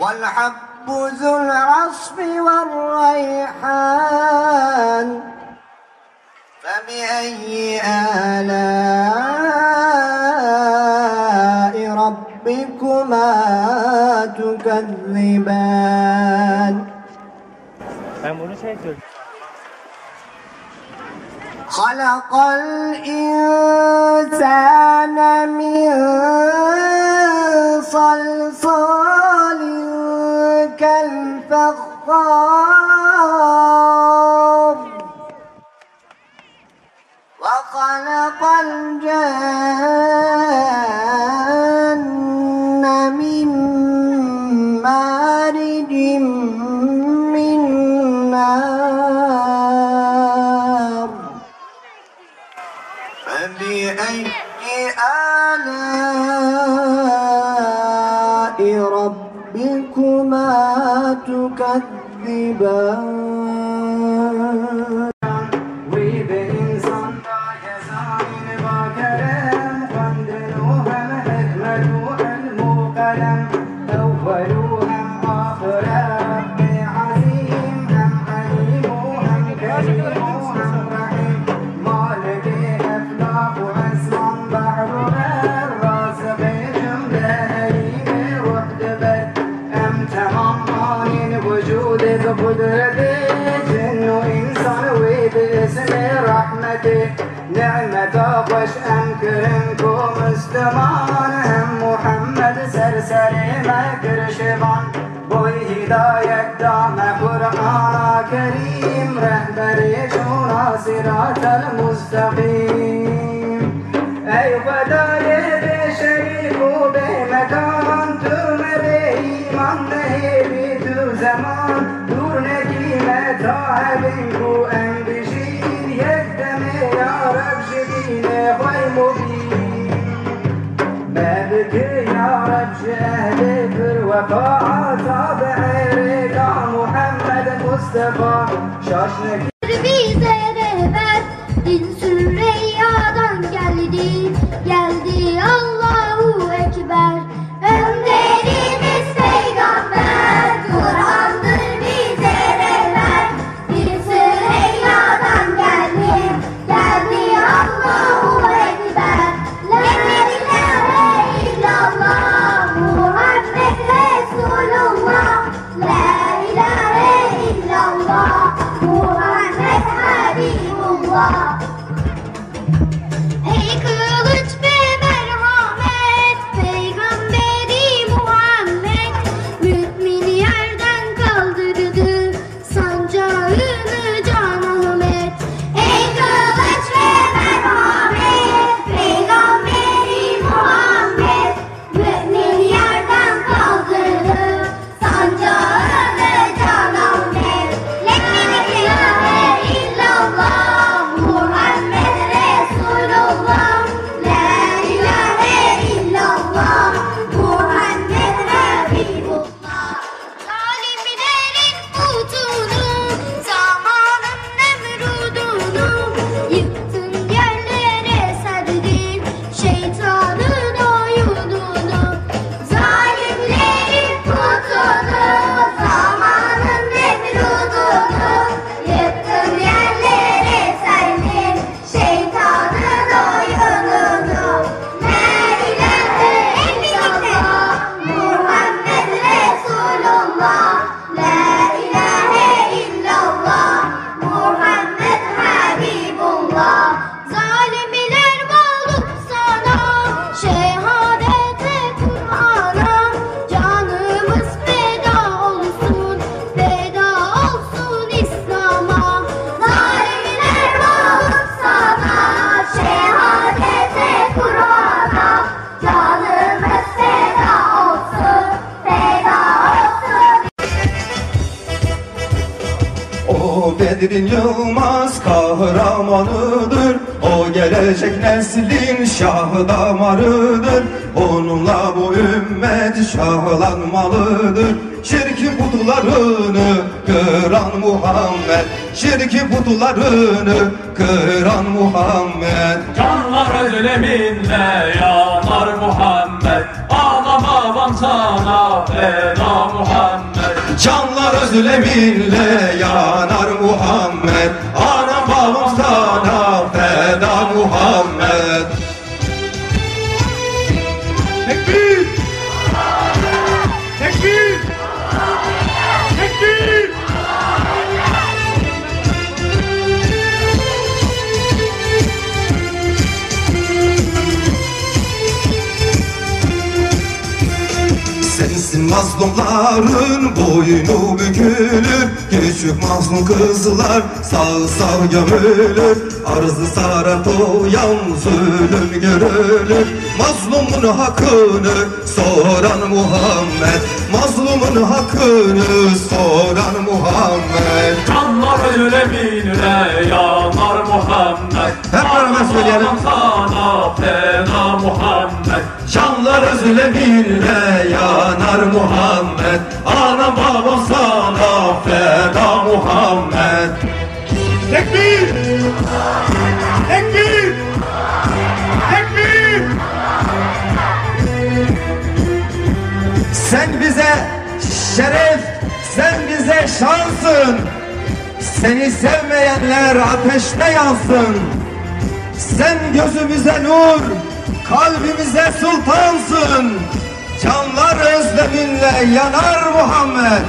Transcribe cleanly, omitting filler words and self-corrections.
والحب ذو العصف والريحان فبأي آلاء ربكما تكذبان. خلق الإنسان من صلصال كالفخار وخلق الجن من مارج من نار فبأي آلاء ربكما تكذبان. نعمة خوش أمكرمكم استمان هم محمد سرسري مكر شبان بوي هداية دام قرآن كريم رهبري شونا صراط المستقيم. أي خدای بشریف و به مکان تو ایمان نهیبی تو زمان دور نگیمه تا هبین کو اندشید یک دمه یارب شدینه خوی مبین مبکه یارب شهد پر وفا تابع رکا محمد مصطفى شاشنکی bize rehber din Süreyyadan geldi Allahu Ekber. Önderimiz peygamber Kur'an'dır bize rehber din Süreyyadan geldi Allahu Ekber. La ilahe illallah Muhammed Resulullah. La ilahe illallah Muhammed Habibullah. Ey kılıç ve merhamet Peygamberi Muhammed mümin yerden kaldırdı sancağını Can Ahmet. Ey kılıç ve merhamet Peygamberi Muhammed mümin yerden kaldırdı sancağını Can Ahmet. La ilahe illallah Muhammed Resulullah. La ilahe illallah Muhammed Habibullah. Zalimlerin putunu zamanın Nemrudunu yıktın yerlere serdin şeytanın oyununu. Zalimlerin putunu zamanın Nemrudunu yıktın yerlere serdin şeytanın oyununu. La ilahe illallah Muhammed Resulullah. La ilahe illallah Muhammed Habibullah. Zalimler mağlup sana şehadete Kur'an'a canımız feda olsun İslam'a. Zalimler mağlup sana şehadete Kur'an'a canımız feda olsun O Bedir'in Yılmaz kahramanıdır. O gelecek neslin şah damarıdır. Onunla bu ümmet şahlanmalıdır. Şirkin putlarını kıran Muhammed. Şirkin putlarını kıran Muhammed. Canlar özleminle yanar Muhammed. Ağlama bana babam sana feda Muhammed. Canlar özleminle yanar Muhammed. Anam babam sana feda Muhammed. Tekbir! Tekbir! Tekbir! Sensin mazlumların boynu bükülür. Küçük mazlum kızlar sağ gömülür. Arzı sarar toyan zulüm görülür. Mazlumun hakkını soran Muhammed. Mazlumun hakkını soran Muhammed. Canlar özleminle yanar Muhammed. Hep beraber söyleyelim. Sana feda Muhammed. Canlar özleminle yanar Muhammed. Anam babam sana feda Muhammed. Tekbir! Tekbir! Tekbir! Sen bize şeref, sen bize şansın. Seni sevmeyenler ateşte yansın. Sen gözümüze nur, kalbimize sultansın. Canlar özleminle yanar Muhammed.